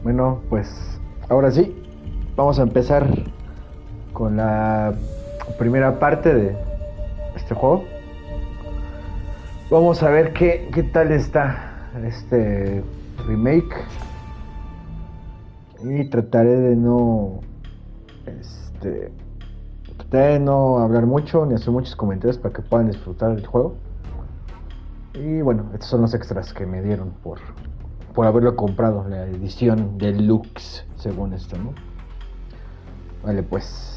Bueno, pues ahora sí, vamos a empezar con la primera parte de este juego. Vamos a ver qué tal está este remake y este, trataré de no hablar mucho ni hacer muchos comentarios para que puedan disfrutar del juego. Y bueno, estos son los extras que me dieron por haberlo comprado, la edición deluxe, según esto, ¿no? Vale, pues.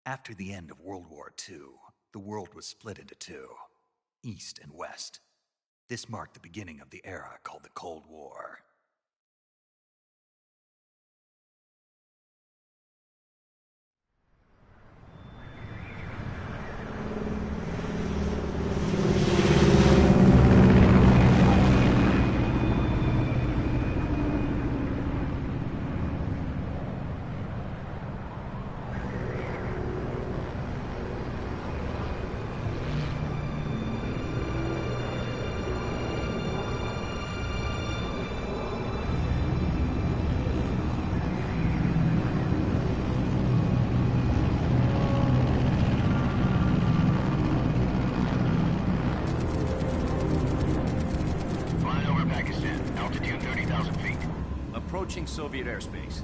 After the end of World War II, the world was split into two, East and West. This marked the beginning of the era called the Cold War. Approaching Soviet airspace.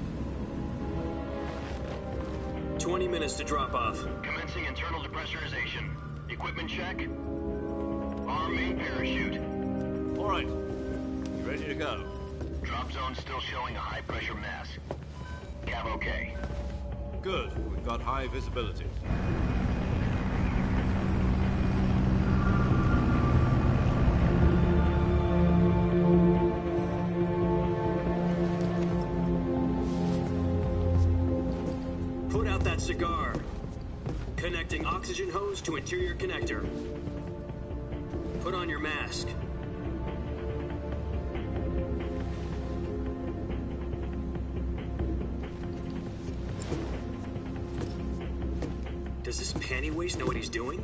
20 minutes to drop off. Commencing internal depressurization. Equipment check. Arm main parachute. All right. You ready to go? Drop zone still showing a high pressure mass. Cav okay. Good. We've got high visibility. that cigar. Connecting oxygen hose to interior connector. Put on your mask. Does this panty waste know what he's doing?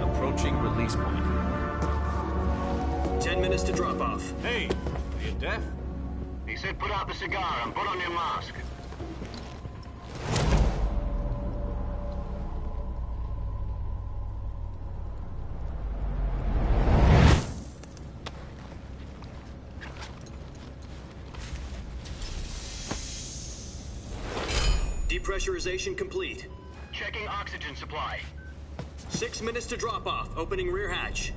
Approaching release point. 10 minutes to drop off. Hey, are you deaf? He said put out the cigar and put on your mask. Depressurization complete. Checking oxygen supply. 6 minutes to drop off. Opening rear hatch.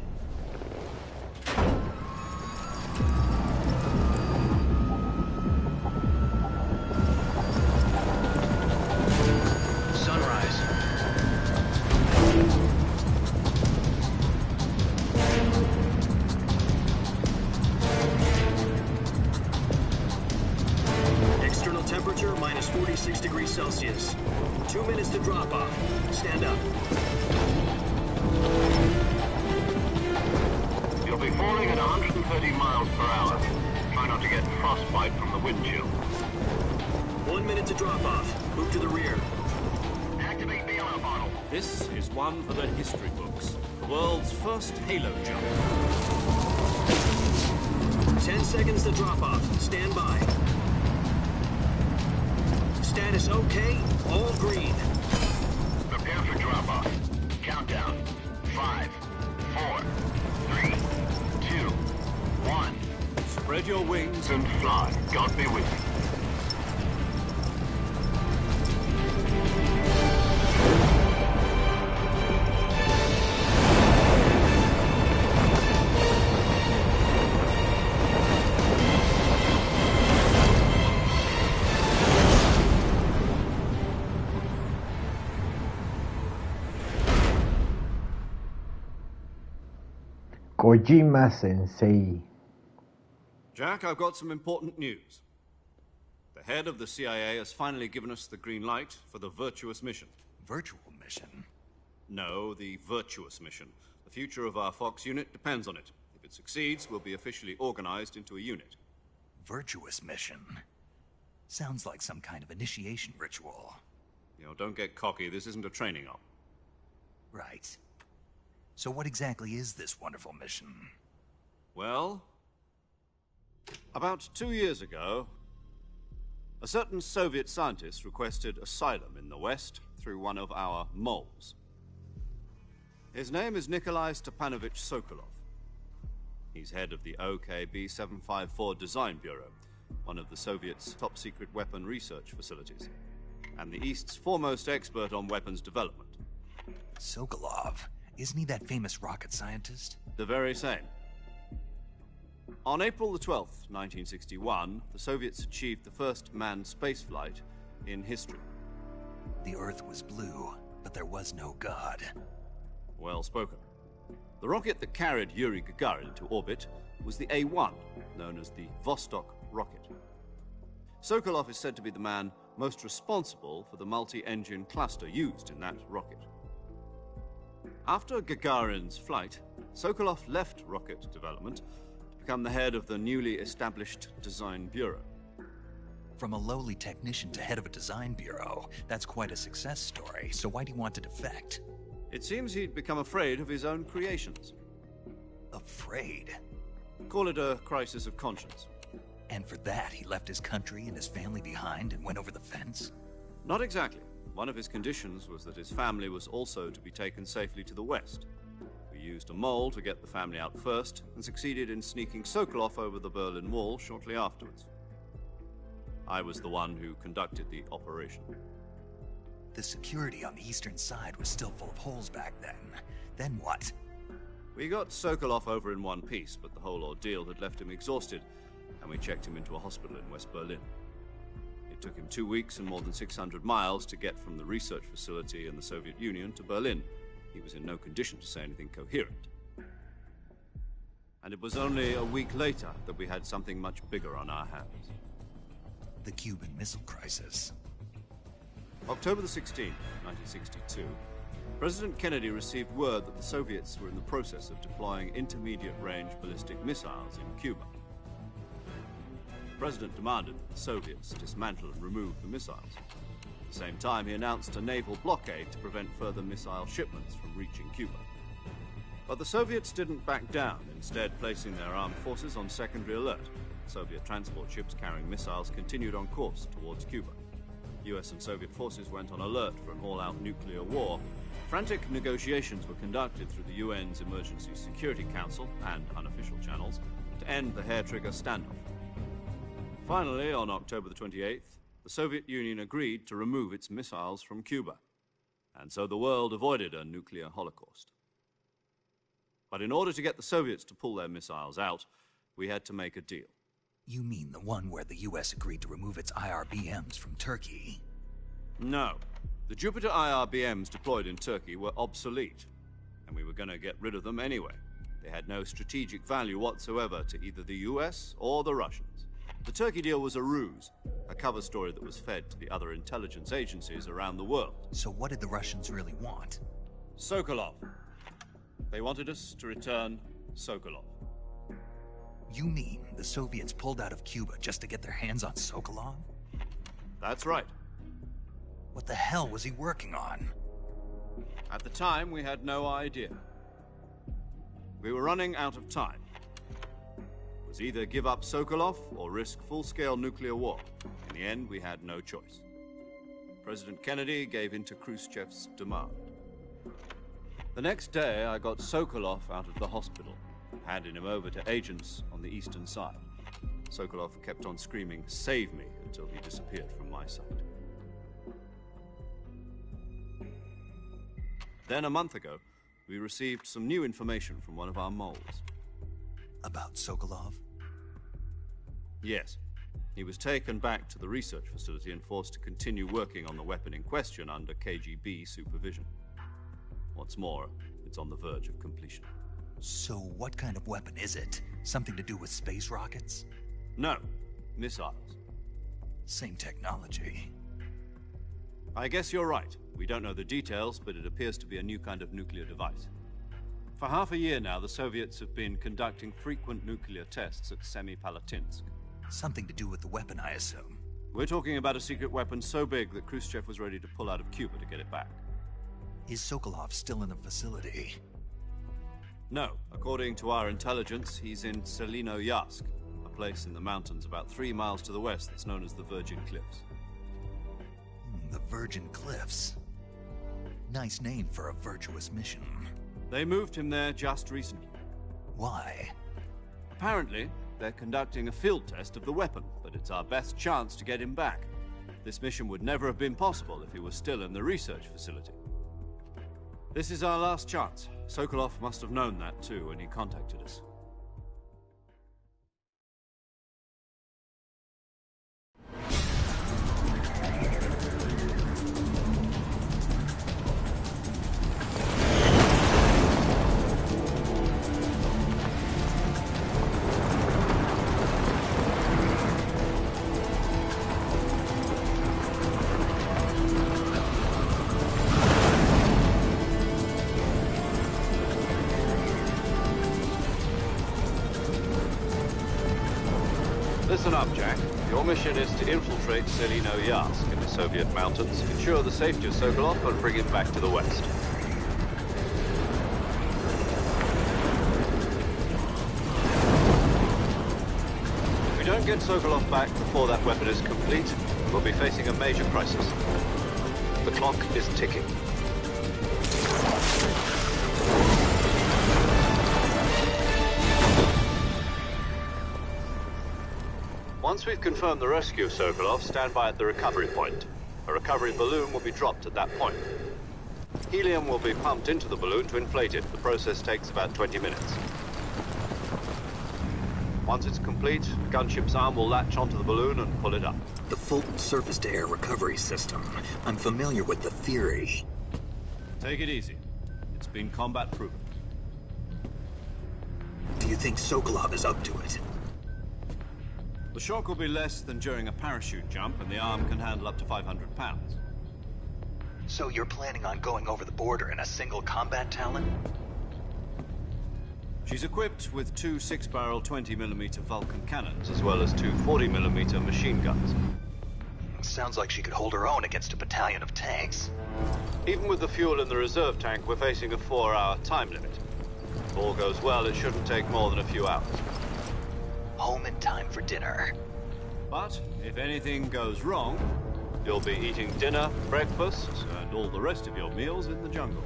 Sunrise. External temperature minus 46 degrees Celsius. 2 minutes to drop off. Stand up. You'll be falling at 130 miles per hour. Try not to get frostbite from the wind chill. 1 minute to drop off. Move to the rear. Activate the air bottle. This is one for the history books. The world's first halo jump. 10 seconds to drop off. Stand by. Status okay. All green. Prepare for drop-off. Countdown. 5, 4, 3, 2, 1. Spread your wings And fly. God be with you. Kojima Sensei. Jack, I've got some important news. The head of the CIA has finally given us the green light for the virtuous mission. Virtual mission? No, the virtuous mission. The future of our Fox unit depends on it. If it succeeds, we'll be officially organized into a unit. Virtuous mission? Sounds like some kind of initiation ritual. You know, don't get cocky. This isn't a training op. Right. So what exactly is this wonderful mission? Well, about 2 years ago, a certain Soviet scientist requested asylum in the West through one of our moles. His name is Nikolai Stepanovich Sokolov. He's head of the OKB-754 Design Bureau, one of the Soviets' top-secret weapon research facilities, and the East's foremost expert on weapons development. Sokolov? Isn't he that famous rocket scientist? The very same. On April the 12th, 1961, the Soviets achieved the first manned spaceflight in history. The Earth was blue, but there was no God. Well spoken. The rocket that carried Yuri Gagarin to orbit was the A-1, known as the Vostok rocket. Sokolov is said to be the man most responsible for the multi-engine cluster used in that rocket. After Gagarin's flight, Sokolov left rocket development to become the head of the newly established Design Bureau. From a lowly technician to head of a design bureau, that's quite a success story. So why do you want to defect? It seems he'd become afraid of his own creations. Afraid? Call it a crisis of conscience. And for that, he left his country and his family behind and went over the fence? Not exactly. One of his conditions was that his family was also to be taken safely to the West. We used a mole to get the family out first, and succeeded in sneaking Sokolov over the Berlin Wall shortly afterwards. I was the one who conducted the operation. The security on the eastern side was still full of holes back then. Then what? We got Sokolov over in one piece, but the whole ordeal had left him exhausted, and we checked him into a hospital in West Berlin. It took him 2 weeks and more than 600 miles to get from the research facility in the Soviet Union to Berlin. He was in no condition to say anything coherent. And it was only a week later that we had something much bigger on our hands. The Cuban Missile Crisis. October the 16th, 1962, President Kennedy received word that the Soviets were in the process of deploying intermediate-range ballistic missiles in Cuba. The President demanded that the Soviets dismantle and remove the missiles. At the same time, he announced a naval blockade to prevent further missile shipments from reaching Cuba. But the Soviets didn't back down, instead placing their armed forces on secondary alert. Soviet transport ships carrying missiles continued on course towards Cuba. US and Soviet forces went on alert for an all-out nuclear war. Frantic negotiations were conducted through the UN's Emergency Security Council and unofficial channels to end the hair-trigger standoff. Finally, on October the 28th, the Soviet Union agreed to remove its missiles from Cuba, and so the world avoided a nuclear holocaust. But in order to get the Soviets to pull their missiles out, we had to make a deal. You mean the one where the US agreed to remove its IRBMs from Turkey? No. The Jupiter IRBMs deployed in Turkey were obsolete, and we were going to get rid of them anyway. They had no strategic value whatsoever to either the US or the Russians. The Turkey deal was a ruse, a cover story that was fed to the other intelligence agencies around the world. So what did the Russians really want? Sokolov. They wanted us to return Sokolov. You mean the Soviets pulled out of Cuba just to get their hands on Sokolov? That's right. What the hell was he working on? At the time, we had no idea. We were running out of time. It was either give up Sokolov or risk full-scale nuclear war. In the end, we had no choice. President Kennedy gave in to Khrushchev's demand. The next day, I got Sokolov out of the hospital, handing him over to agents on the eastern side. Sokolov kept on screaming, "Save me," until he disappeared from my sight. Then, a month ago, we received some new information from one of our moles. About Sokolov? Yes. He was taken back to the research facility and forced to continue working on the weapon in question under KGB supervision. What's more, it's on the verge of completion. So what kind of weapon is it? Something to do with space rockets? No, missiles. Same technology. I guess you're right. We don't know the details, but it appears to be a new kind of nuclear device. For half a year now, the Soviets have been conducting frequent nuclear tests at Semipalatinsk. Something to do with the weapon, I assume. We're talking about a secret weapon so big that Khrushchev was ready to pull out of Cuba to get it back. Is Sokolov still in the facility? No. According to our intelligence, he's in Selinoyarsk, a place in the mountains about 3 miles to the west that's known as the Virgin Cliffs. The Virgin Cliffs. Nice name for a virtuous mission. They moved him there just recently. Why? Apparently, they're conducting a field test of the weapon, but it's our best chance to get him back. This mission would never have been possible if he was still in the research facility. This is our last chance. Sokolov must have known that too when he contacted us. Listen up, Jack. Your mission is to infiltrate Selinoyarsk in the Soviet mountains, ensure the safety of Sokolov, and bring him back to the west. If we don't get Sokolov back before that weapon is complete, we'll be facing a major crisis. The clock is ticking. Once we've confirmed the rescue of Sokolov, stand by at the recovery point. A recovery balloon will be dropped at that point. Helium will be pumped into the balloon to inflate it. The process takes about 20 minutes. Once it's complete, the gunship's arm will latch onto the balloon and pull it up. The Fulton surface-to-air recovery system. I'm familiar with the theory. Take it easy. It's been combat-proven. Do you think Sokolov is up to it? The shock will be less than during a parachute jump, and the arm can handle up to 500 pounds. So you're planning on going over the border in a single combat Talon? She's equipped with two 6-barrel 20mm Vulcan cannons, as well as two 40mm machine guns. Sounds like she could hold her own against a battalion of tanks. Even with the fuel in the reserve tank, we're facing a 4-hour time limit. If all goes well, it shouldn't take more than a few hours. Home in time for dinner. But if anything goes wrong, you'll be eating dinner, breakfast, and all the rest of your meals in the jungle.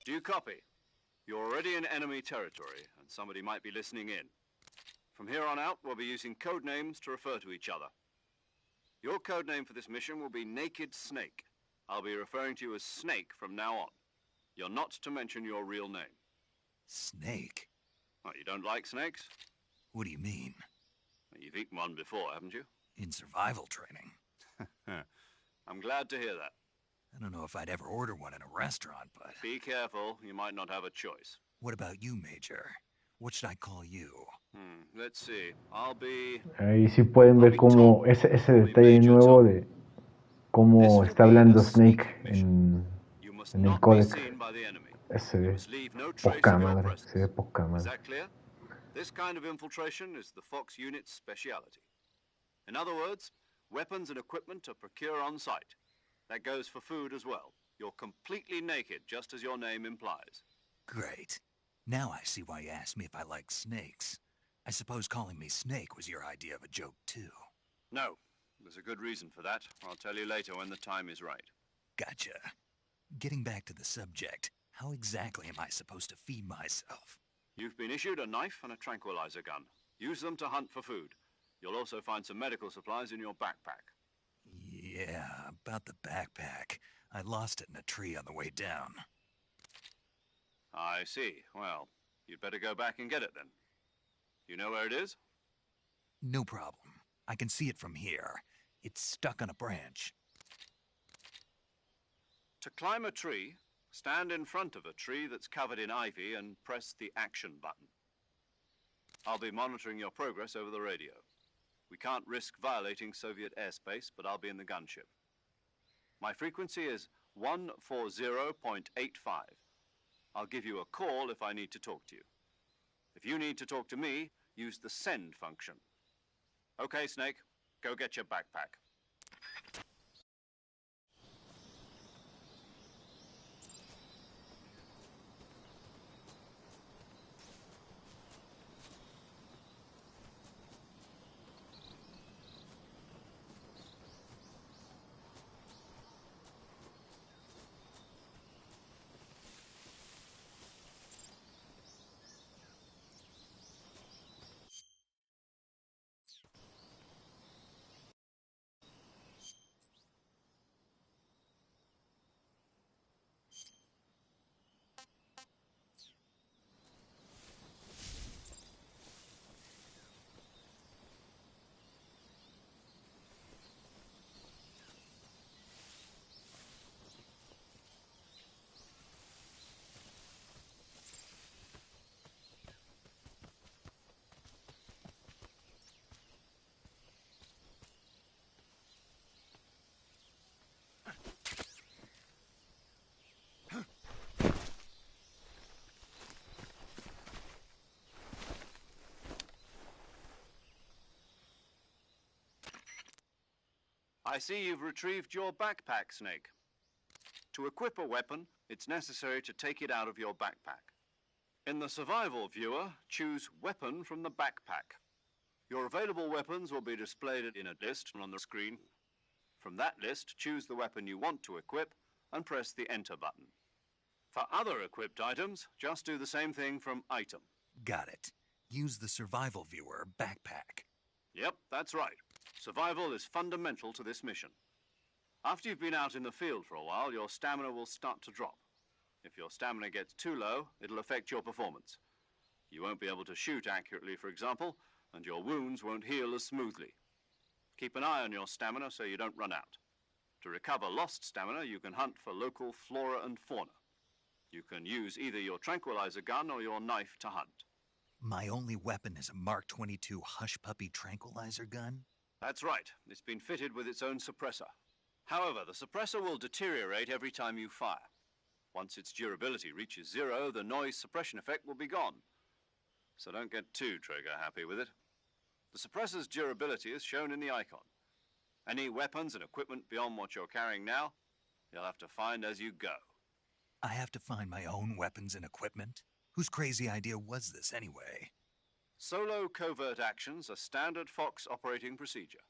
Do you copy? You're already in enemy territory, and somebody might be listening in. From here on out, we'll be using code names to refer to each other. Your code name for this mission will be Naked Snake. I'll be referring to you as Snake from now on. You're not to mention your real name. Snake? Oh, you don't like snakes? What do you mean? You've eaten one before, haven't you? In survival training. I'm glad to hear that. I don't know if I'd ever order one in a restaurant, but... Be careful, you might not have a choice. What about you, Major? What should I call you? Let's see. I'll be... Ahí sí pueden ver cómo ese detalle nuevo de cómo está hablando Snake en el códec. Ese poca madre, se ve poca Is madre. that clear? This kind of infiltration is the Fox unit's speciality. In other words, weapons and equipment are procured on site. That goes for food as well. You're completely naked, just as your name implies. Great. Now I see why you asked me if I like snakes. I suppose calling me Snake was your idea of a joke, too. No. There's a good reason for that. I'll tell you later when the time is right. Gotcha. Getting back to the subject, how exactly am I supposed to feed myself? You've been issued a knife and a tranquilizer gun. Use them to hunt for food. You'll also find some medical supplies in your backpack. Yeah, about the backpack. I lost it in a tree on the way down. I see. Well, you'd better go back and get it then. You know where it is? No problem. I can see it from here. It's stuck on a branch. To climb a tree, stand in front of a tree that's covered in ivy and press the action button. I'll be monitoring your progress over the radio. We can't risk violating Soviet airspace, but I'll be in the gunship. My frequency is 140.85. I'll give you a call if I need to talk to you. If you need to talk to me, use the send function. Okay, Snake, go get your backpack. I see you've retrieved your backpack, Snake. To equip a weapon, it's necessary to take it out of your backpack. In the survival viewer, choose Weapon from the backpack. Your available weapons will be displayed in a list on the screen. From that list, choose the weapon you want to equip and press the Enter button. For other equipped items, just do the same thing from Item. Got it. Use the survival viewer backpack. Yep, that's right. Survival is fundamental to this mission. After you've been out in the field for a while, your stamina will start to drop. If your stamina gets too low, it'll affect your performance. You won't be able to shoot accurately, for example, and your wounds won't heal as smoothly. Keep an eye on your stamina so you don't run out. To recover lost stamina, you can hunt for local flora and fauna. You can use either your tranquilizer gun or your knife to hunt. My only weapon is a Mark 22 Hush Puppy tranquilizer gun? That's right. It's been fitted with its own suppressor. However, the suppressor will deteriorate every time you fire. Once its durability reaches 0, the noise suppression effect will be gone. So don't get too trigger-happy with it. The suppressor's durability is shown in the icon. Any weapons and equipment beyond what you're carrying now, you'll have to find as you go. I have to find my own weapons and equipment? Whose crazy idea was this, anyway? Solo covert actions are standard Fox operating procedure.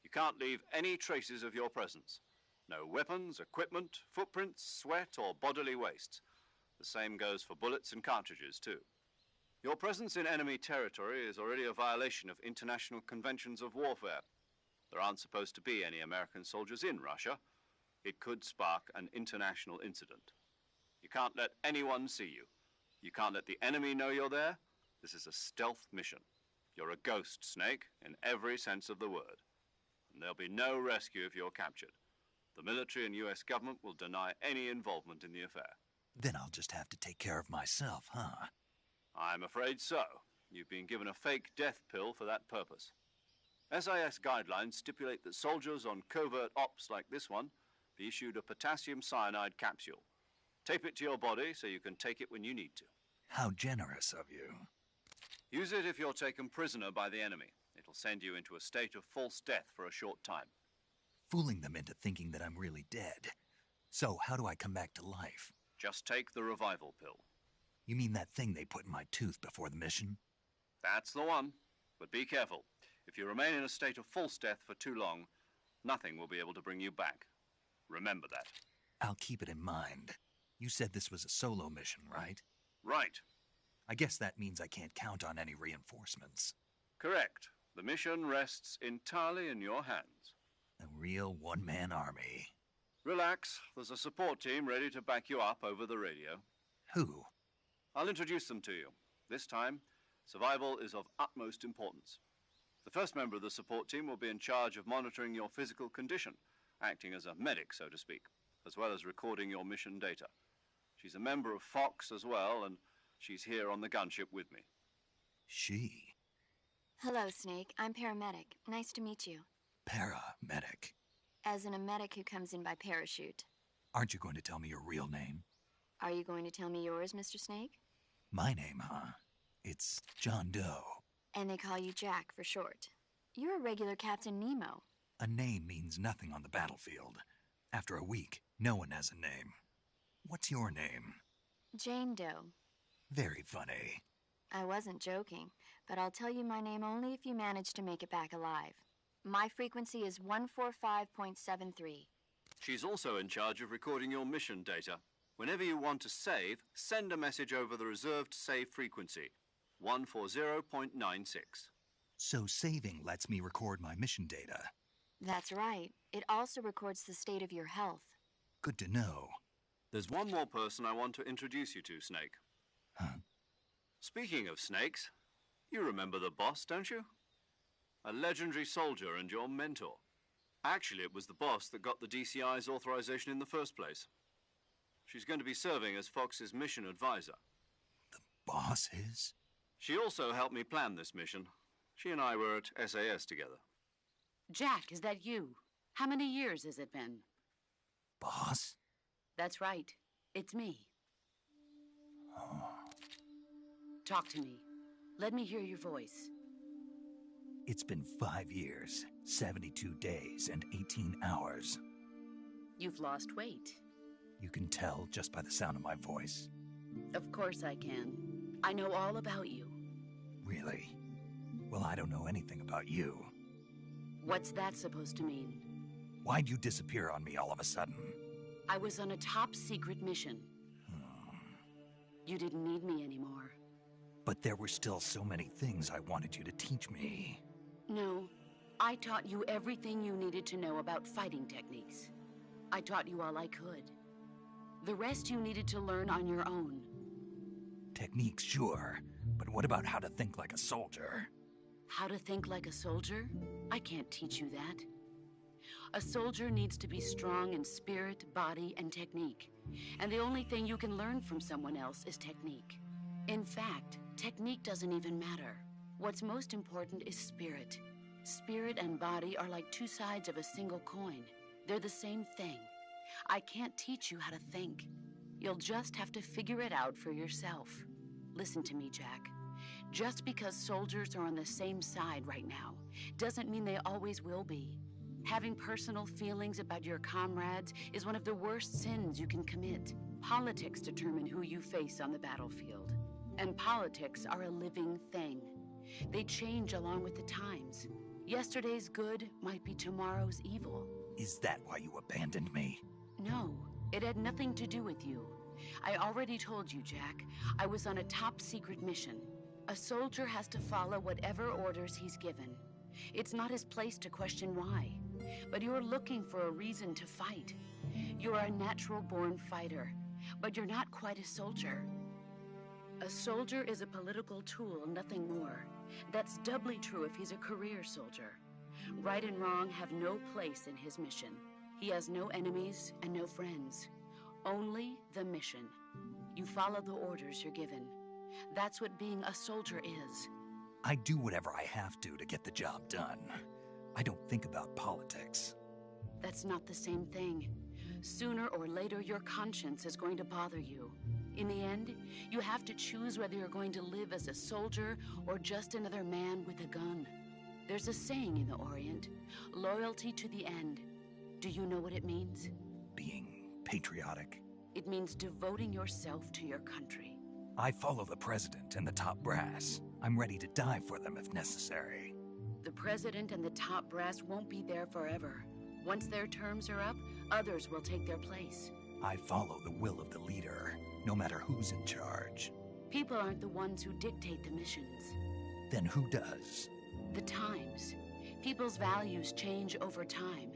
You can't leave any traces of your presence. No weapons, equipment, footprints, sweat, or bodily waste. The same goes for bullets and cartridges, too. Your presence in enemy territory is already a violation of international conventions of warfare. There aren't supposed to be any American soldiers in Russia. It could spark an international incident. You can't let anyone see you. You can't let the enemy know you're there. This is a stealth mission. You're a ghost, Snake, in every sense of the word. And there'll be no rescue if you're captured. The military and U.S. government will deny any involvement in the affair. Then I'll just have to take care of myself, huh? I'm afraid so. You've been given a fake death pill for that purpose. SIS guidelines stipulate that soldiers on covert ops like this one be issued a potassium cyanide capsule. Tape it to your body so you can take it when you need to. How generous of you. Use it if you're taken prisoner by the enemy. It'll send you into a state of false death for a short time. Fooling them into thinking that I'm really dead. So, how do I come back to life? Just take the revival pill. You mean that thing they put in my tooth before the mission? That's the one. But be careful. If you remain in a state of false death for too long, nothing will be able to bring you back. Remember that. I'll keep it in mind. You said this was a solo mission, right? Right. I guess that means I can't count on any reinforcements. Correct. The mission rests entirely in your hands. A real one-man army. Relax. There's a support team ready to back you up over the radio. Who? I'll introduce them to you. This time, survival is of utmost importance. The first member of the support team will be in charge of monitoring your physical condition, acting as a medic, so to speak, as well as recording your mission data. She's a member of Fox as well, and she's here on the gunship with me. She? Hello, Snake. I'm paramedic. Nice to meet you. Paramedic. As in a medic who comes in by parachute. Aren't you going to tell me your real name? Are you going to tell me yours, Mr. Snake? My name, huh? It's John Doe. And they call you Jack for short. You're a regular Captain Nemo. A name means nothing on the battlefield. After a week, no one has a name. What's your name? Jane Doe. Very funny. I wasn't joking, but I'll tell you my name only if you manage to make it back alive. My frequency is 145.73. She's also in charge of recording your mission data. Whenever you want to save, send a message over the reserved save frequency, 140.96. So saving lets me record my mission data. That's right. It also records the state of your health. Good to know. There's one more person I want to introduce you to, Snake. Huh? Speaking of snakes, you remember the boss, don't you? A legendary soldier and your mentor. Actually, it was the boss that got the DCI's authorization in the first place. She's going to be serving as Fox's mission advisor. The boss is? She also helped me plan this mission. She and I were at SAS together. Jack, is that you? How many years has it been? Boss? That's right. It's me. Oh. Talk to me. Let me hear your voice. It's been 5 years, 72 days, and 18 hours. You've lost weight. You can tell just by the sound of my voice. Of course I can. I know all about you. Really? Well, I don't know anything about you. What's that supposed to mean? Why'd you disappear on me all of a sudden? I was on a top-secret mission. You didn't need me anymore. But there were still so many things I wanted you to teach me. No, I taught you everything you needed to know about fighting techniques. I taught you all I could. The rest you needed to learn on your own. Techniques, sure. But what about how to think like a soldier? How to think like a soldier? I can't teach you that. A soldier needs to be strong in spirit, body, and technique. And the only thing you can learn from someone else is technique. In fact, technique doesn't even matter. What's most important is spirit. Spirit and body are like two sides of a single coin. They're the same thing. I can't teach you how to think. You'll just have to figure it out for yourself. Listen to me, Jack. Just because soldiers are on the same side right now doesn't mean they always will be. Having personal feelings about your comrades is one of the worst sins you can commit. Politics determine who you face on the battlefield. And politics are a living thing. They change along with the times. Yesterday's good might be tomorrow's evil. Is that why you abandoned me? No, it had nothing to do with you. I already told you, Jack. I was on a top-secret mission. A soldier has to follow whatever orders he's given. It's not his place to question why. But you're looking for a reason to fight. You're a natural-born fighter, but you're not quite a soldier. A soldier is a political tool, nothing more. That's doubly true if he's a career soldier. Right and wrong have no place in his mission. He has no enemies and no friends. Only the mission. You follow the orders you're given. That's what being a soldier is. I do whatever I have to get the job done. I don't think about politics. That's not the same thing. Sooner or later, your conscience is going to bother you. In the end, you have to choose whether you're going to live as a soldier or just another man with a gun. There's a saying in the Orient, loyalty to the end. Do you know what it means? Being patriotic. It means devoting yourself to your country. I follow the president and the top brass. I'm ready to die for them if necessary. The president and the top brass won't be there forever. Once their terms are up, others will take their place. I follow the will of the leader, no matter who's in charge. People aren't the ones who dictate the missions. Then who does? The times. People's values change over time,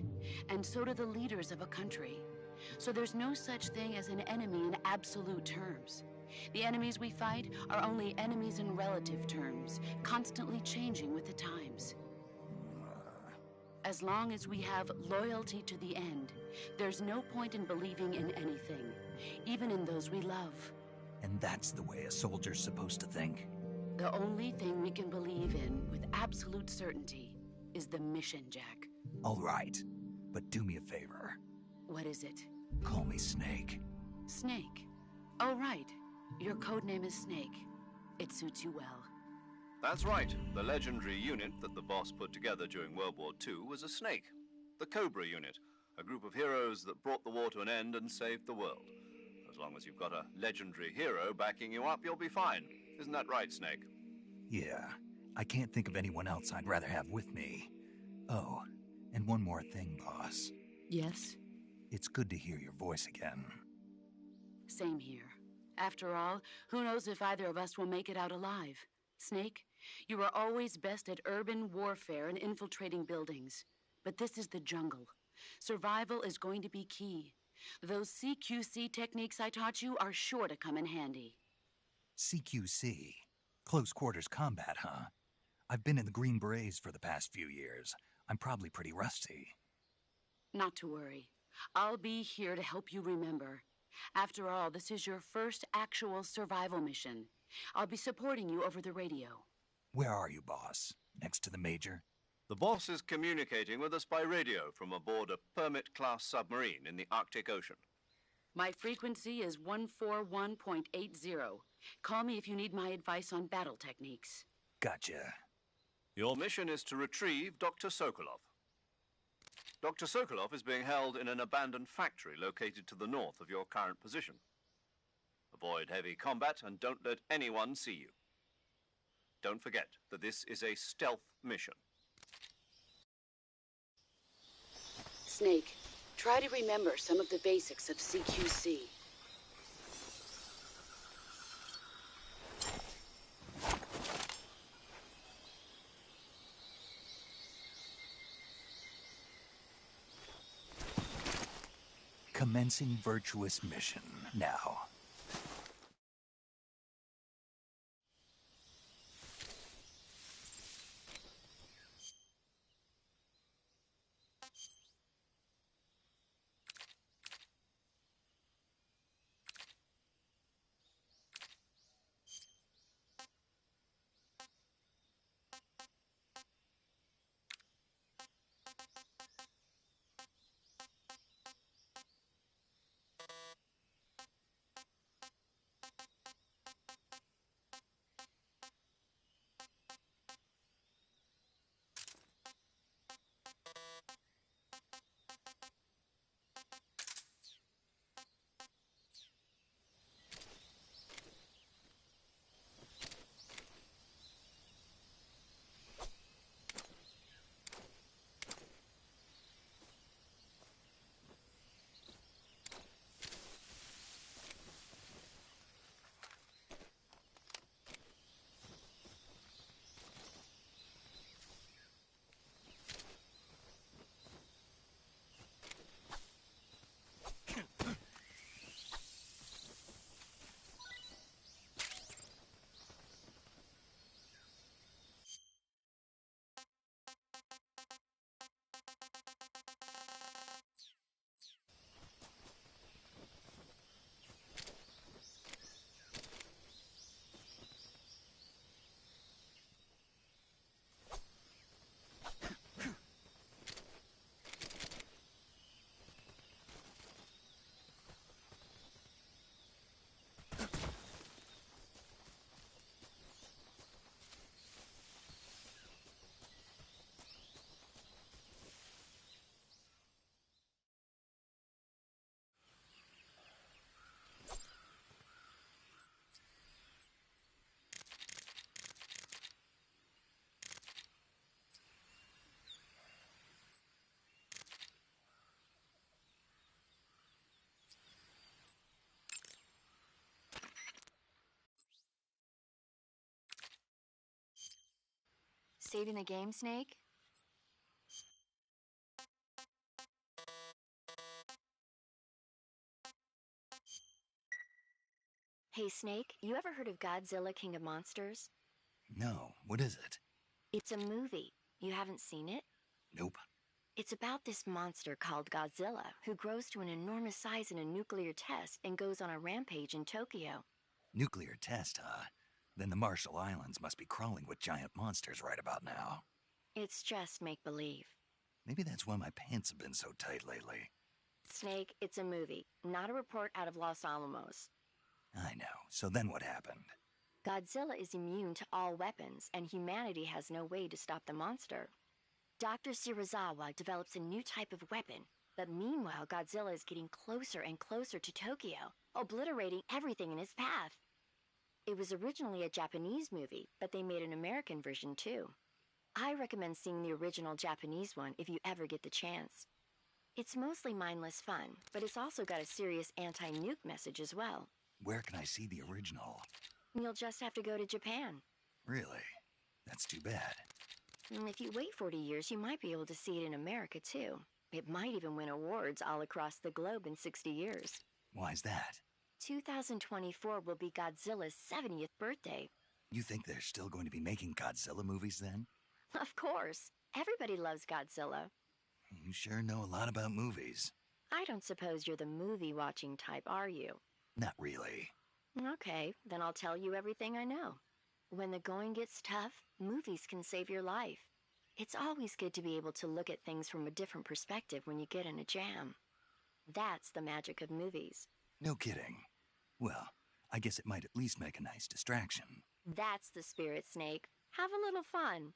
and so do the leaders of a country. So there's no such thing as an enemy in absolute terms. The enemies we fight are only enemies in relative terms, constantly changing with the times. As long as we have loyalty to the end, there's no point in believing in anything, even in those we love. And that's the way a soldier's supposed to think? The only thing we can believe in with absolute certainty is the mission, Jack. All right, but do me a favor. What is it? Call me Snake. Snake? Oh, right. Your code name is Snake. It suits you well. That's right. The legendary unit that the boss put together during World War II was a snake. The Cobra unit, a group of heroes that brought the war to an end and saved the world. As long as you've got a legendary hero backing you up, you'll be fine. Isn't that right, Snake? Yeah, I can't think of anyone else I'd rather have with me. Oh, and one more thing, boss. Yes? It's good to hear your voice again. Same here. After all, who knows if either of us will make it out alive? Snake, you were always best at urban warfare and infiltrating buildings. But this is the jungle. Survival is going to be key. Those CQC techniques I taught you are sure to come in handy. CQC? Close quarters combat, huh? I've been in the Green Berets for the past few years. I'm probably pretty rusty. Not to worry. I'll be here to help you remember. After all, this is your first actual survival mission. I'll be supporting you over the radio. Where are you, boss? Next to the Major? The boss is communicating with us by radio from aboard a Permit-class submarine in the Arctic Ocean. My frequency is 141.80. Call me if you need my advice on battle techniques. Gotcha. Your mission is to retrieve Dr. Sokolov. Dr. Sokolov is being held in an abandoned factory located to the north of your current position. Avoid heavy combat and don't let anyone see you. Don't forget that this is a stealth mission. Snake, try to remember some of the basics of CQC. Commencing virtuous mission now. Saving the game, Snake? Hey, Snake, you ever heard of Godzilla, King of Monsters? No, what is it? It's a movie. You haven't seen it? Nope. It's about this monster called Godzilla, who grows to an enormous size in a nuclear test and goes on a rampage in Tokyo. Nuclear test, huh? Then the Marshall Islands must be crawling with giant monsters right about now. It's just make-believe. Maybe that's why my pants have been so tight lately. Snake, it's a movie, not a report out of Los Alamos. I know. So then what happened? Godzilla is immune to all weapons, and humanity has no way to stop the monster. Dr. Shirazawa develops a new type of weapon, but meanwhile Godzilla is getting closer and closer to Tokyo, obliterating everything in his path. It was originally a Japanese movie, but they made an American version too. I recommend seeing the original Japanese one if you ever get the chance. It's mostly mindless fun, but it's also got a serious anti-nuke message as well. Where can I see the original? You'll just have to go to Japan. Really? That's too bad. If you wait 40 years, you might be able to see it in America too. It might even win awards all across the globe in 60 years. Why's that? 2024 will be Godzilla's 70th birthday. You think they're still going to be making Godzilla movies then? Of course. Everybody loves Godzilla. You sure know a lot about movies. I don't suppose you're the movie-watching type, are you? Not really. Okay, then I'll tell you everything I know. When the going gets tough, movies can save your life. It's always good to be able to look at things from a different perspective when you get in a jam. That's the magic of movies. No kidding. Well, I guess it might at least make a nice distraction. That's the spirit, Snake. Have a little fun.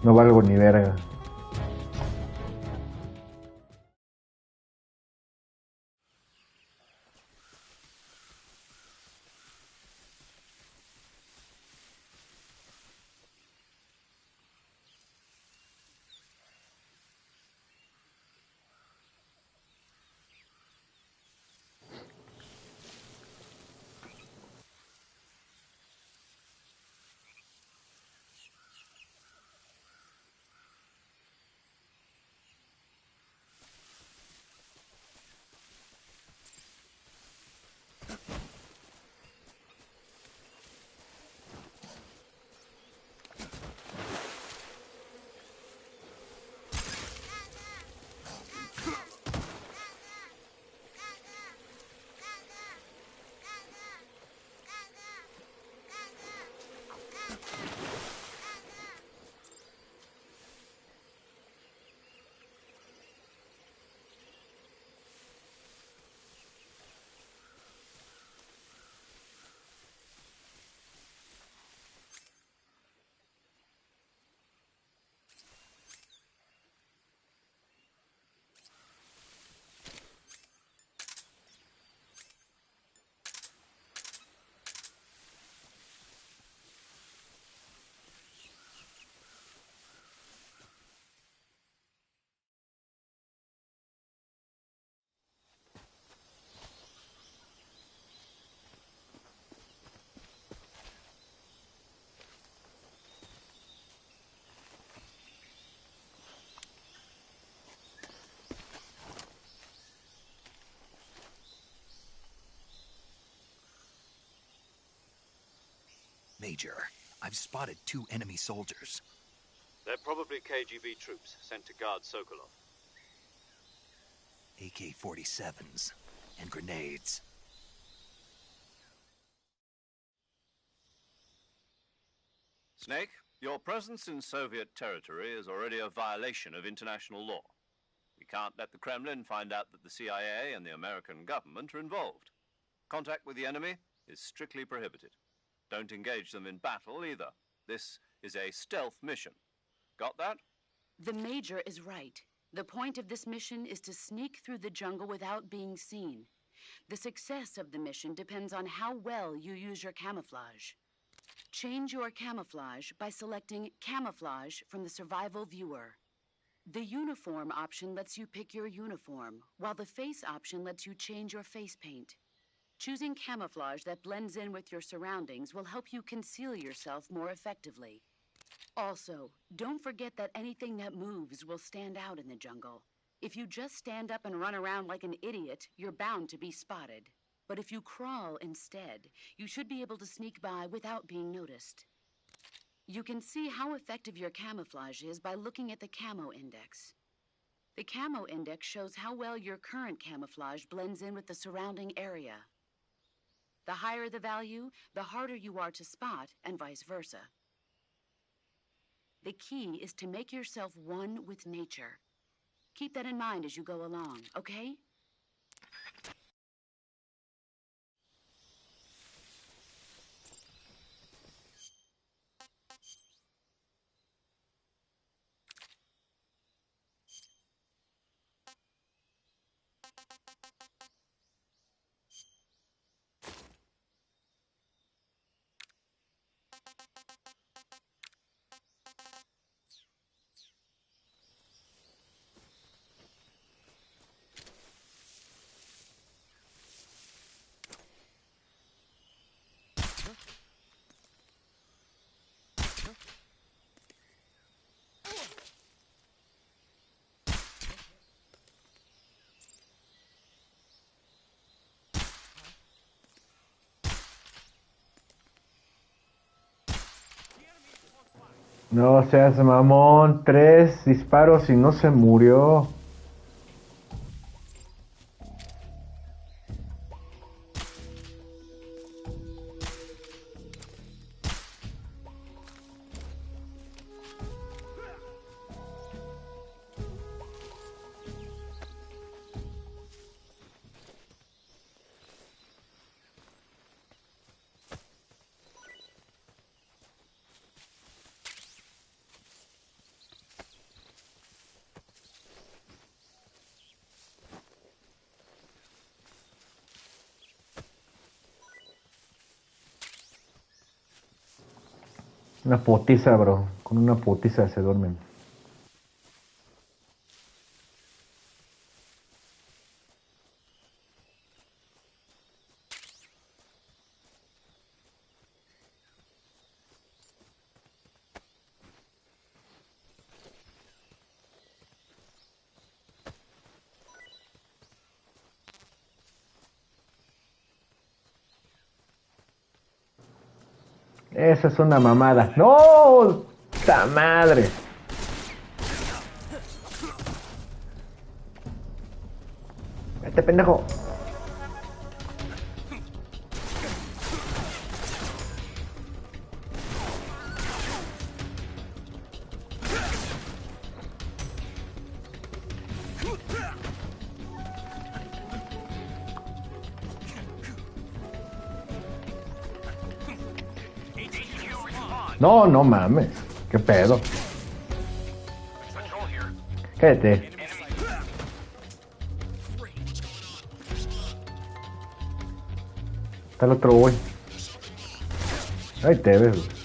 No valgo ni verga. Major, I've spotted 2 enemy soldiers. They're probably KGB troops sent to guard Sokolov. AK-47s and grenades. Snake, your presence in Soviet territory is already a violation of international law. We can't let the Kremlin find out that the CIA and the American government are involved. Contact with the enemy is strictly prohibited. Don't engage them in battle either. This is a stealth mission. Got that? The Major is right. The point of this mission is to sneak through the jungle without being seen. The success of the mission depends on how well you use your camouflage. Change your camouflage by selecting Camouflage from the Survival Viewer. The Uniform option lets you pick your uniform, while the Face option lets you change your face paint. Choosing camouflage that blends in with your surroundings will help you conceal yourself more effectively. Also, don't forget that anything that moves will stand out in the jungle. If you just stand up and run around like an idiot, you're bound to be spotted. But if you crawl instead, you should be able to sneak by without being noticed. You can see how effective your camouflage is by looking at the Camo Index. The Camo Index shows how well your current camouflage blends in with the surrounding area. The higher the value, the harder you are to spot, and vice versa. The key is to make yourself one with nature. Keep that in mind as you go along, okay? No seas mamón, 3 disparos y no se murió. Una putiza, bro. Con una putiza se duermen. Esa es una mamada. ¡No! ¡Ta madre! ¡Vete, pendejo! No, no mames. ¿Qué pedo? Cállate. Está el otro güey. Ahí te ves, güey.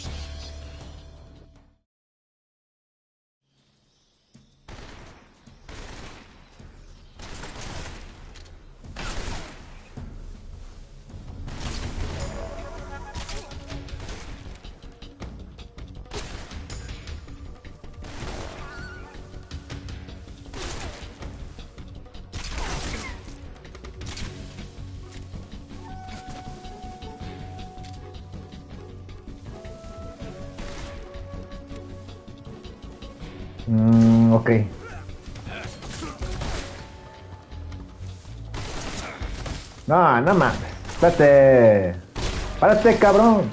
Ok. No, no mames. Espérate. Párate, cabrón.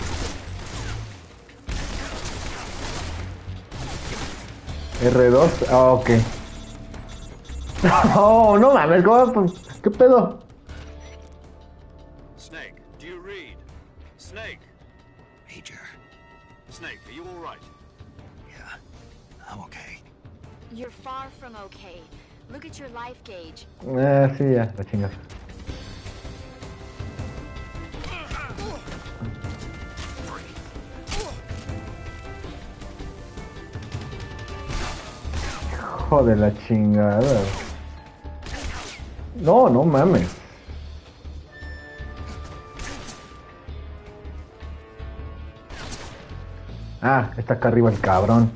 R2. Ok. Oh, no mames. ¿Qué pedo? Snake, do you read? Snake! Major. Snake, are you all right? Yeah, I'm okay. You're far from okay. Look at your life gauge. Sí, ya, la chingada. Hijo de la chingada. No, no mames. Ah, está acá arriba el cabrón.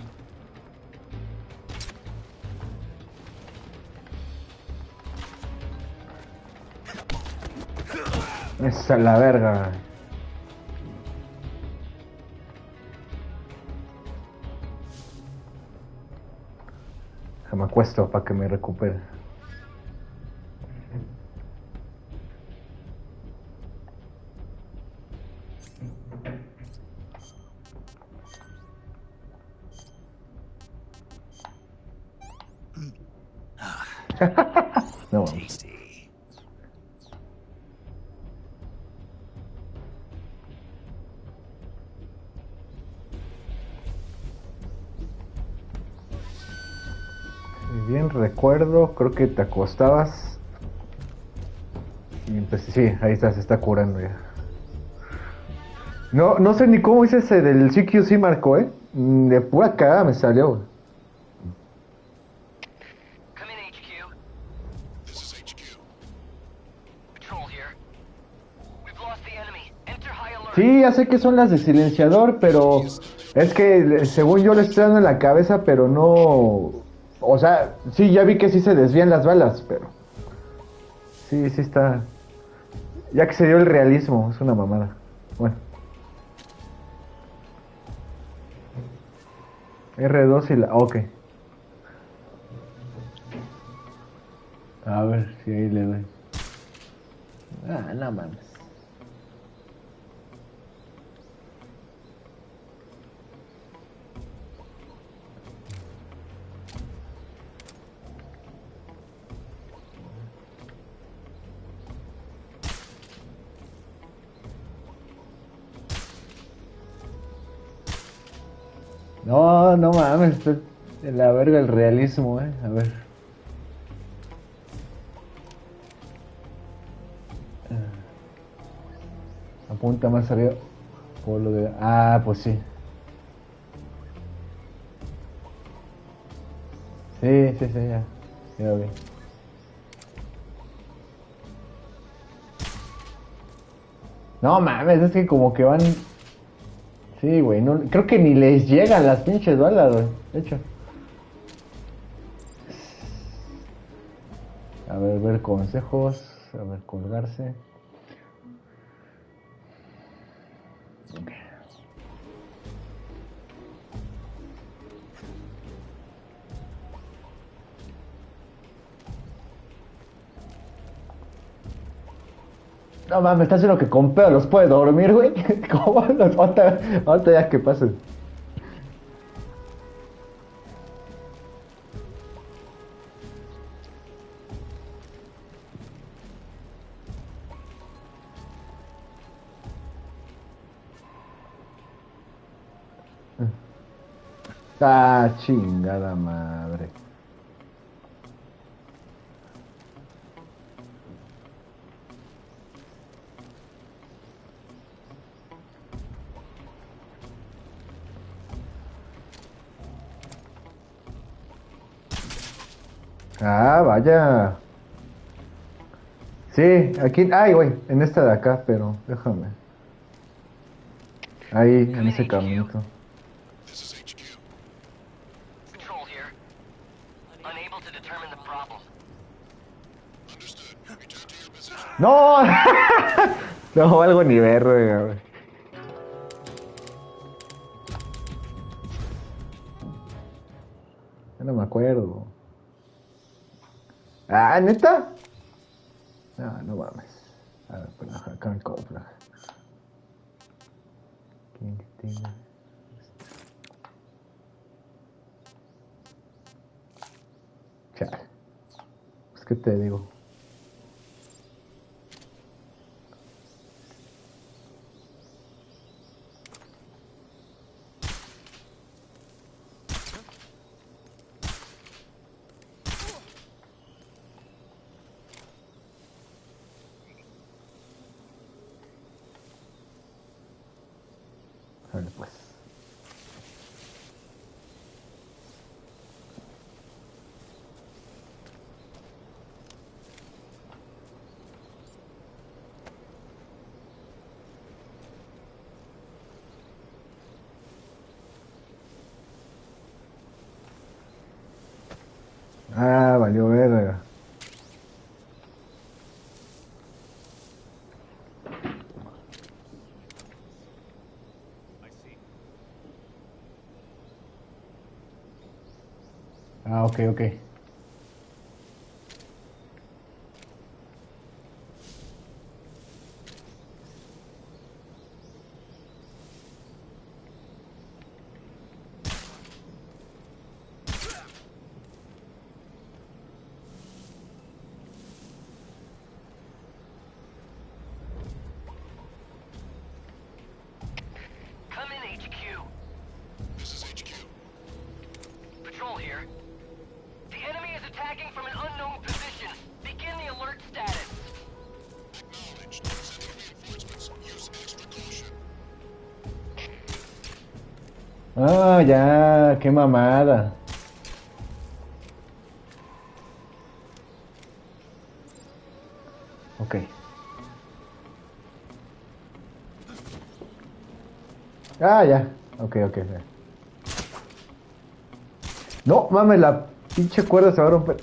Esa es la verga. Me acuesto para que me recupere. No, Tasty. si bien recuerdo, creo que te acostabas. Y sí, ahí está, se está curando ya. No, no sé ni cómo hice ese del CQC marcó, De pura cagada me salió, güey. Come in, HQ. This is HQ. Patrol here. We've lost the enemy. Enter high alert. Sí, ya sé que son las de silenciador, pero es que según yo le estoy dando en la cabeza, pero no... O sea, sí, ya vi que sí se desvían las balas, pero... Sí, sí está... Ya que se dio el realismo, es una mamada. Bueno. R2 y la... Ok. A ver si ahí le doy. Ah, no mames. No, no mames, está en la verga el realismo, A ver. Apunta más arriba. Por lo de... Ah, pues sí. Sí, sí, sí, ya. Ya lo vi. No mames, es que como que van... Sí, güey, no, creo que ni les llegan las pinches balas, güey. De hecho. A ver consejos. A ver, colgarse. Ok. No mames, me está haciendo que con pedo los puede dormir, güey. ¿Cómo los ahorita ya que pasen? Ah, chingada madre. Ah, vaya. Sí, aquí, ay, güey, en esta de acá, pero déjame. Ahí, en ese caminito. This is HQ. Patrol here. Unable to determine the problem. Understood. Return to your position. ¡No! No, algo ni verga, güey. Ya no me acuerdo. Ah, ¿neta? No, no mames. A ver, pero acá el cofre. ¿Quién tiene? Chale. Pues, ¿qué te digo? Vale, pues. Ah, valió verga. Ah, ok, ok. Come in, HQ. This is HQ. Patrol here. The enemy is attacking from an unknown position. Begin the alert status. Acknowledged. Sending reinforcements. Use extra caution. Ah, ya, qué mamada. Ok. Ah, ya. Ok, ok. Ya. No, mames, la pinche cuerda se va a romper.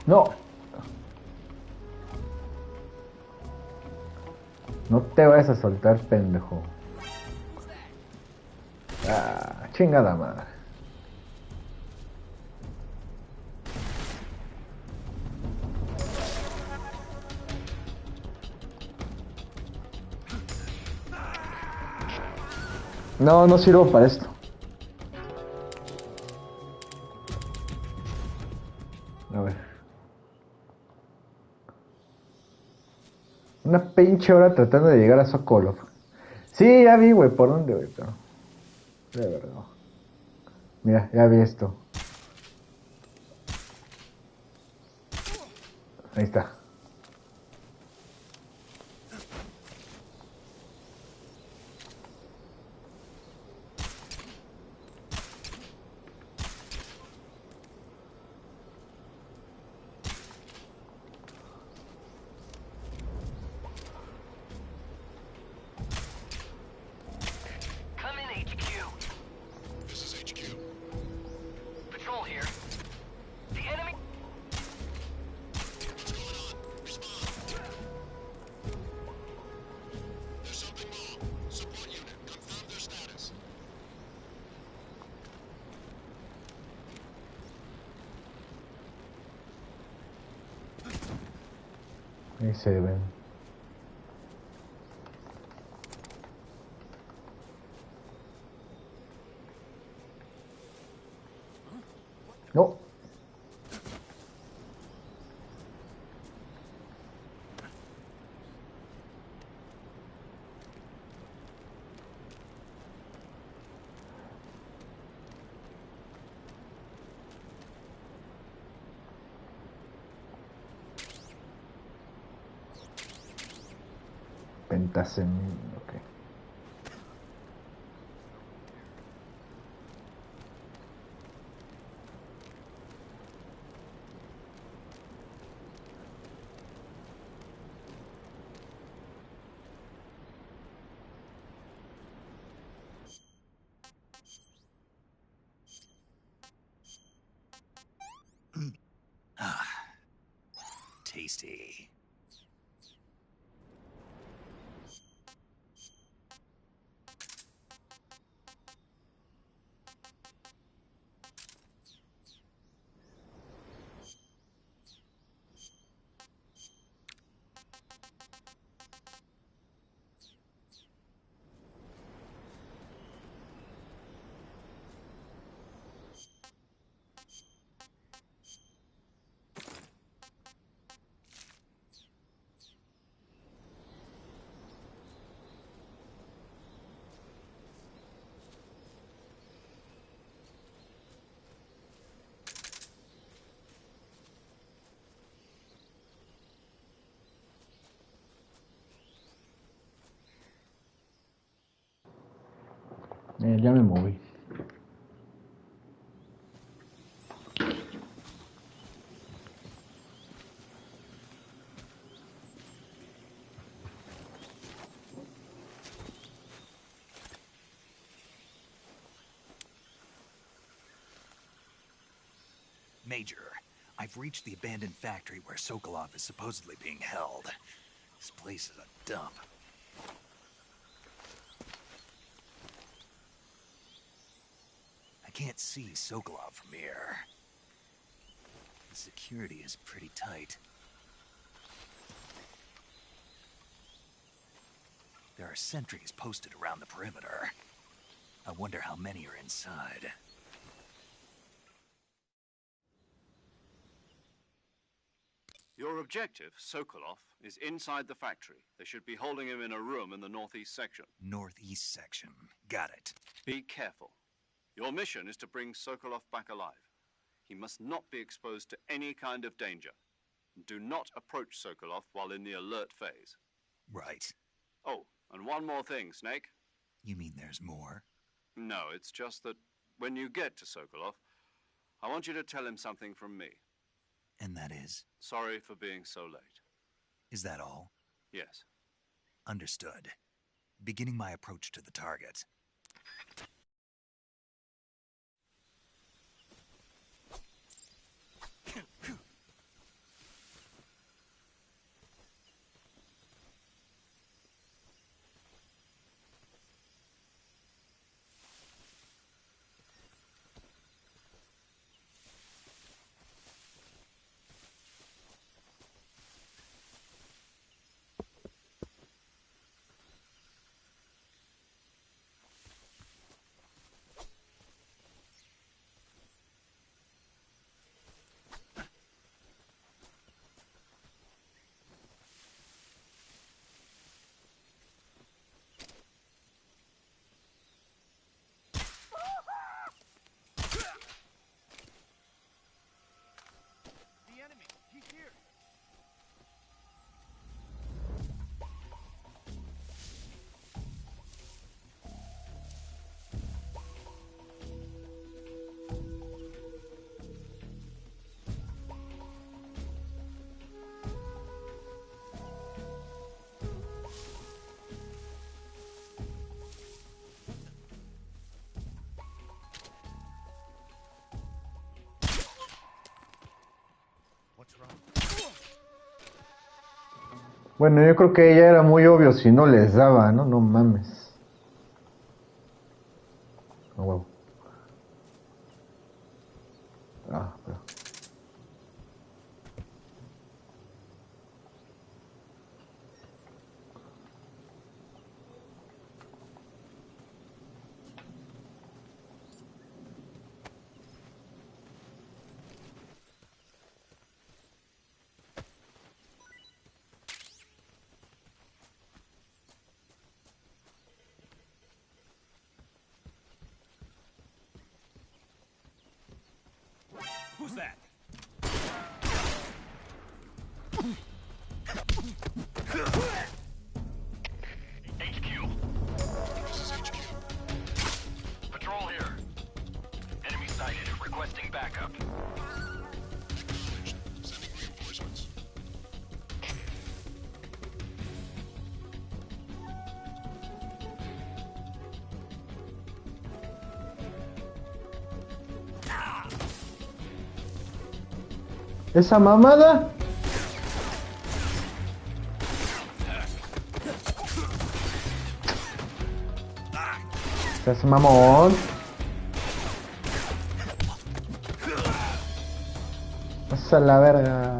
No. No te vayas a soltar, pendejo. Ah, chingada madre. No, no sirvo para esto. A ver. Una pinche hora tratando de llegar a Sokolov. Sí, ya vi, güey, por dónde, güey, pero... De verdad. Mira, ya vi esto. Ahí está. Come in, HQ. This is HQ. Patrol here. The enemy... What's going on? Respond. There's something wrong. Support unit. Confirm their status. Ahí se ven. No. Pentasen. Ok. Ah, tasty. Ya me moví. Major, I've reached the abandoned factory where Sokolov is supposedly being held. This place is a dump. I can't see Sokolov from here. The security is pretty tight. There are sentries posted around the perimeter. I wonder how many are inside. Your objective, Sokolov, is inside the factory. They should be holding him in a room in the northeast section. Northeast section. Got it. Be careful. Your mission is to bring Sokolov back alive. He must not be exposed to any kind of danger. Do not approach Sokolov while in the alert phase. Right. Oh, and one more thing, Snake. You mean there's more? No, it's just that when you get to Sokolov, I want you to tell him something from me. And that is? Sorry for being so late. Is that all? Yes. Understood. Beginning my approach to the target. Bueno, yo creo que ya era muy obvio si no les daba, ¿no? No mames. A huevo. Ah, pero... Who's that? HQ. This is HQ. Patrol here. Enemy sighted. Requesting backup. Acknowledged. Sending reinforcements. ¿Esa mamada? Estás mamón. Vas a la verga.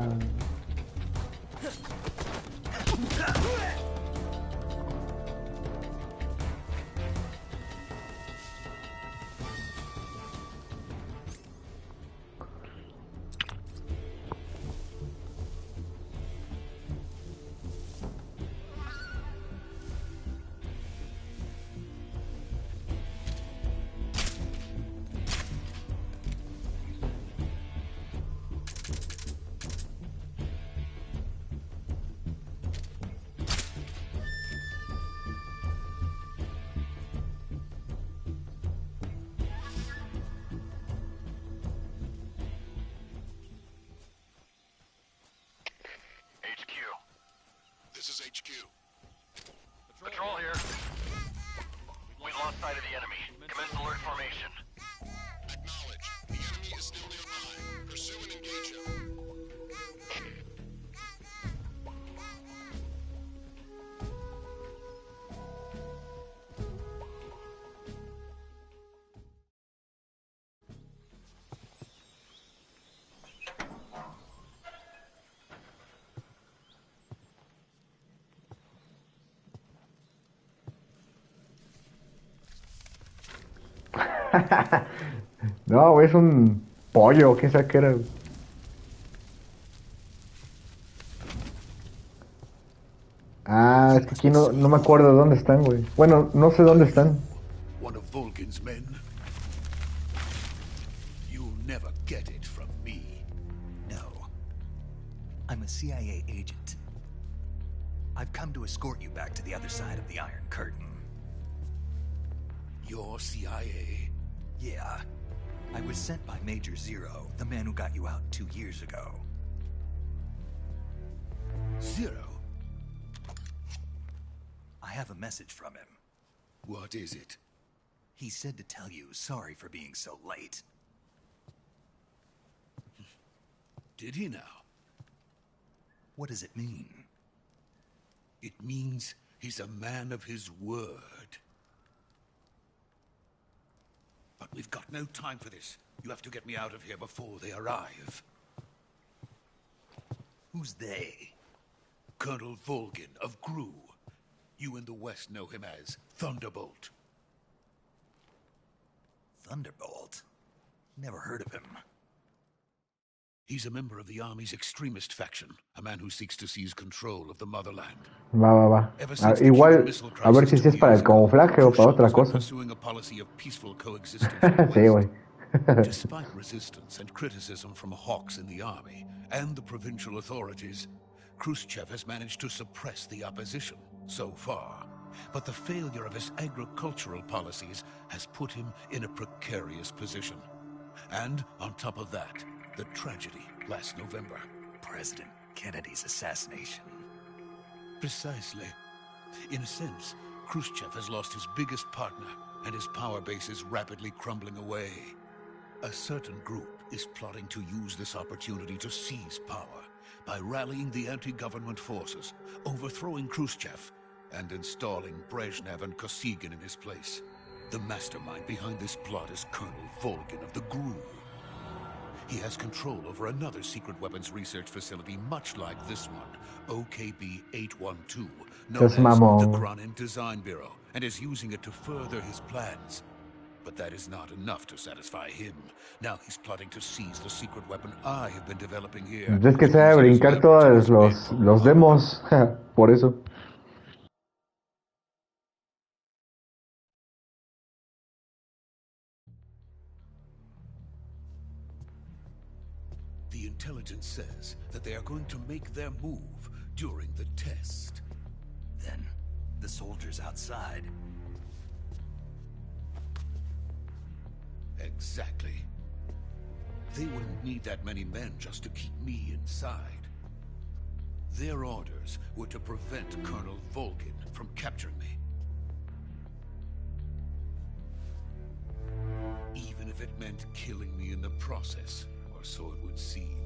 Control here. We've lost sight of the enemy. Commence alert formation. Acknowledge. The enemy is still nearby. Pursue and engage him. No, güey, es un pollo, ¿qué sabe qué era? Ah, es que aquí no me acuerdo de dónde están, güey. Bueno, no sé dónde están. One of Volgin's men? You'll never get it from me. No. I'm a CIA agent. I've come to escort you back to the other side of the Iron Curtain. You're CIA? Yeah. I was sent by Major Zero, the man who got you out 2 years ago. Zero? I have a message from him. What is it? He said to tell you sorry for being so late. Did he now? What does it mean? It means he's a man of his word. But we've got no time for this. You have to get me out of here before they arrive. Who's they? Colonel Volgin of Gru. You in the West know him as Thunderbolt. Thunderbolt? Never heard of him. He's a member of the Army's extremist faction, a man who seeks to seize control of the motherland. Va. Ever Ah, since the igual, Cuban Missile a ver Crisis si es 2 para years el ago, camuflaje o para Khrushchev otra has been cosa. pursuing a policy of peaceful coexistence in the Sí, West. güey. Despite resistance and criticism from hawks in the army and the provincial authorities, Khrushchev has managed to suppress the opposition so far. But the failure of his agricultural policies has put him in a precarious position. And on top of that, the tragedy last November. President Kennedy's assassination. Precisely. In a sense, Khrushchev has lost his biggest partner, and his power base is rapidly crumbling away. A certain group is plotting to use this opportunity to seize power by rallying the anti-government forces, overthrowing Khrushchev, and installing Brezhnev and Kosygin in his place. The mastermind behind this plot is Colonel Volgin of the GRU. He has control over another secret weapons research facility much like this one, OKB-812, known as the Granin Design Bureau, and is using it to further his plans. But that is not enough to satisfy him. Now he's plotting to seize the secret weapon I have been developing here. Es que sabe brincar todos los demos, por eso. The intelligence says that they are going to make their move during the test. Then, the soldiers outside. Exactly. They wouldn't need that many men just to keep me inside. Their orders were to prevent Colonel Volgin from capturing me. Even if it meant killing me in the process, or so it would seem.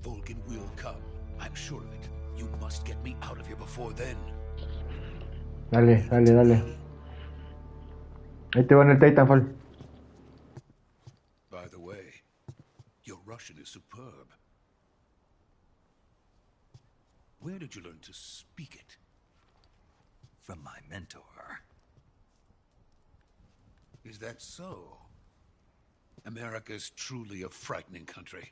Volgin will come. I'm sure of it. You must get me out of here before then. Dale. Ahí te va en el Titanfall. By the way, your Russian is superb. Where did you learn to speak it? From my mentor. Is that so? America's truly a frightening country.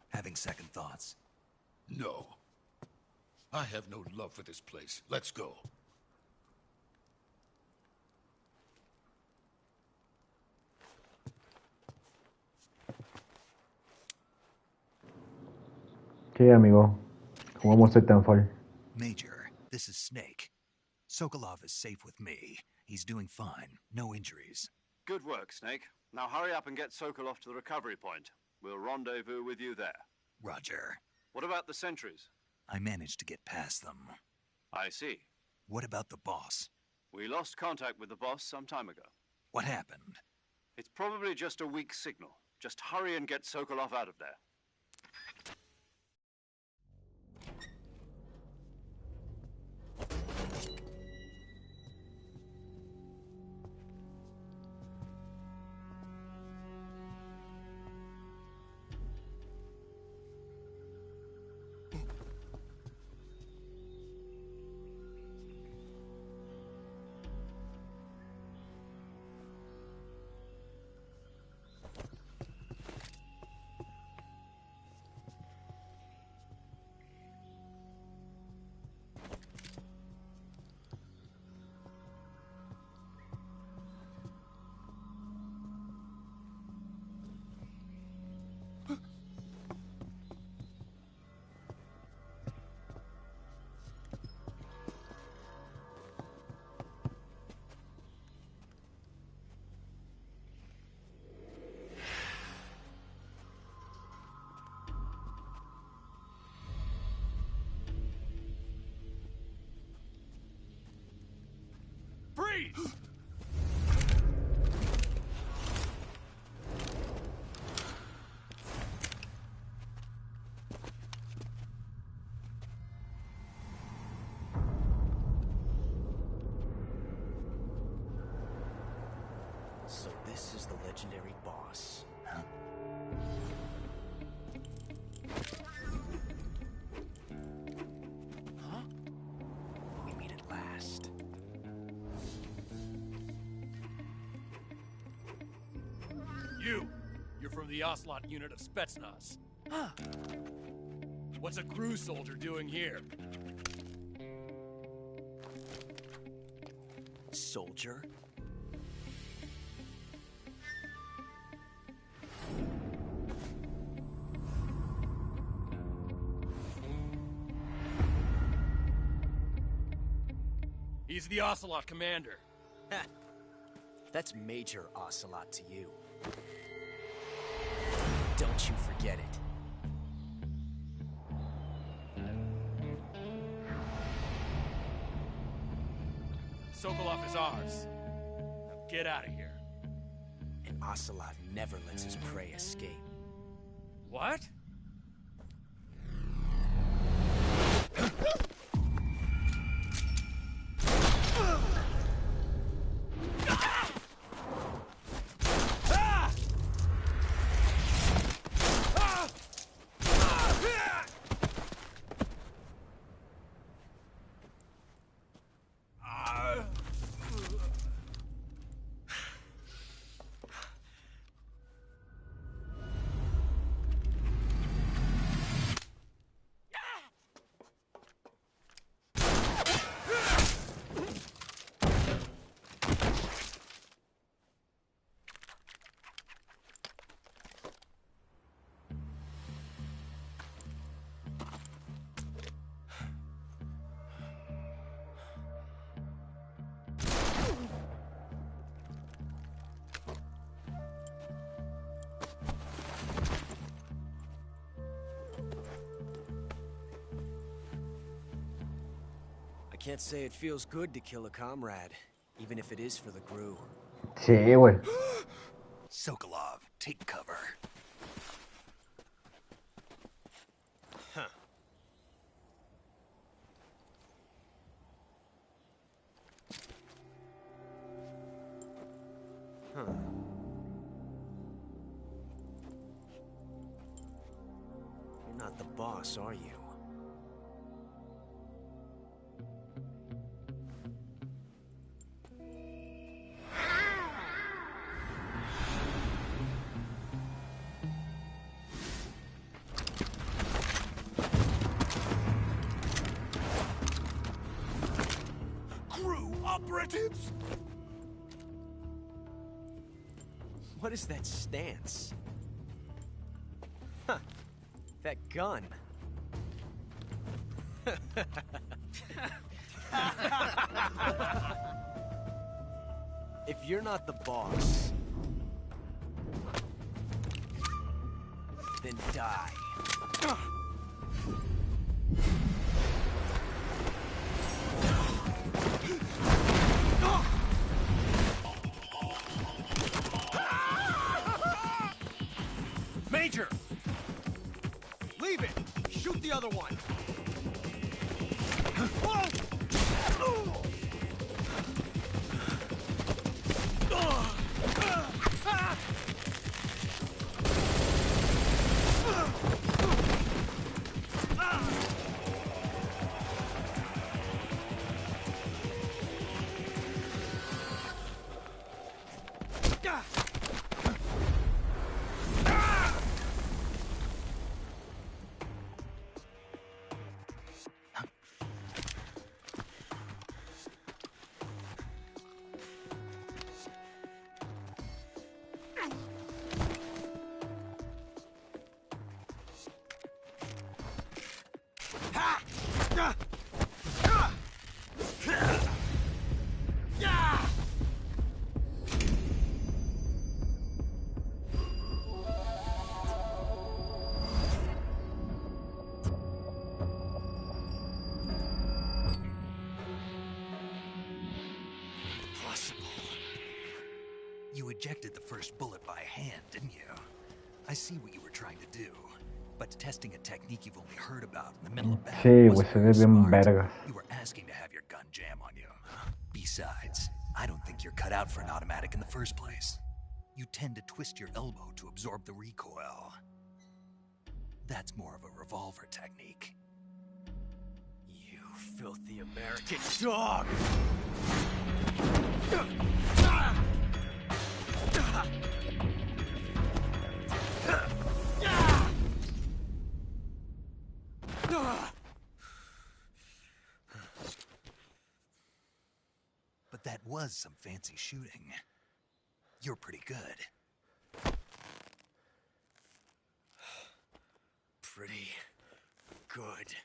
Having second thoughts? No. I have no love for this place. Let's go. Sí, amigo. Jugamos Titanfall. Major, this is Snake. Sokolov is safe with me. He's doing fine. No injuries. Good work, Snake. Now hurry up and get Sokolov to the recovery point. We'll rendezvous with you there. Roger. What about the sentries? I managed to get past them. I see. What about the boss? We lost contact with the boss some time ago. What happened? It's probably just a weak signal. Just hurry and get Sokolov out of there. Freeze! So this is the legendary boss. Huh? Huh? We meet at last. You're from the Ocelot unit of Spetsnaz. Huh. What's a crew soldier doing here? Soldier? He's the Ocelot commander. Ha! That's Major Ocelot to you. Don't you forget it. Sokolov is ours. Now get out of here. And Ocelot never lets his prey escape. What? I can't say it feels good to kill a comrade, even if it is for the GRU. Sí, güey. Sokolov, take cover. Huh. Huh. You're not the boss, are you? Operatives? What is that stance? Huh. That gun. If you're not the boss, then die. Major! Leave it! Shoot the other one! You ejected the first bullet by hand, didn't you? I see what you were trying to do, but testing a technique you've only heard about in the middle of battle Sí, güey, wasn't se very ve bien smart. vergas. You were asking to have your gun jam on you. Besides, I don't think you're cut out for an automatic in the first place. You tend to twist your elbow to absorb the recoil. That's more of a revolver technique. You filthy American dog! But that was some fancy shooting. You're pretty good. Pretty good.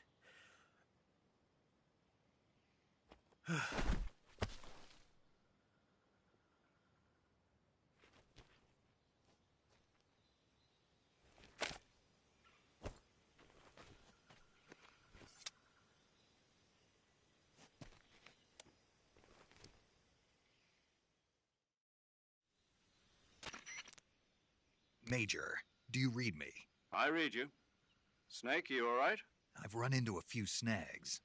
Major, do you read me? I read you. Snake, you all right? I've run into a few snags.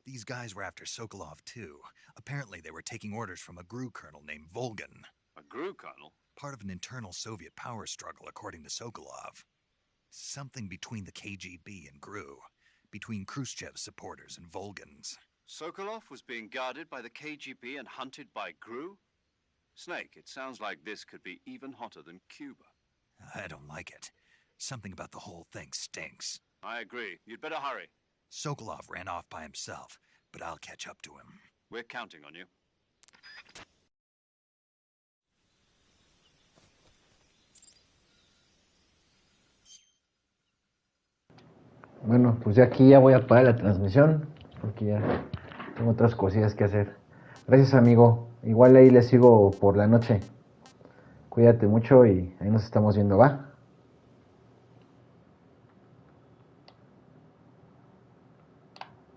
These guys were after Sokolov, too. Apparently they were taking orders from a GRU colonel named Volgan. A GRU colonel? Part of an internal Soviet power struggle, according to Sokolov. Something between the KGB and GRU. Between Khrushchev's supporters and Volgan's. Sokolov was being guarded by the KGB and hunted by GRU? Snake, it sounds like this could be even hotter than Cuba. I don't like it. Something about the whole thing stinks. I agree. You'd better hurry. Sokolov ran off by himself, but I'll catch up to him. We're counting on you. Bueno, pues ya aquí ya voy a parar la transmisión, porque ya tengo otras cosillas que hacer. Gracias, amigo. Igual ahí les sigo por la noche. Cuídate mucho y ahí nos estamos viendo, ¿va?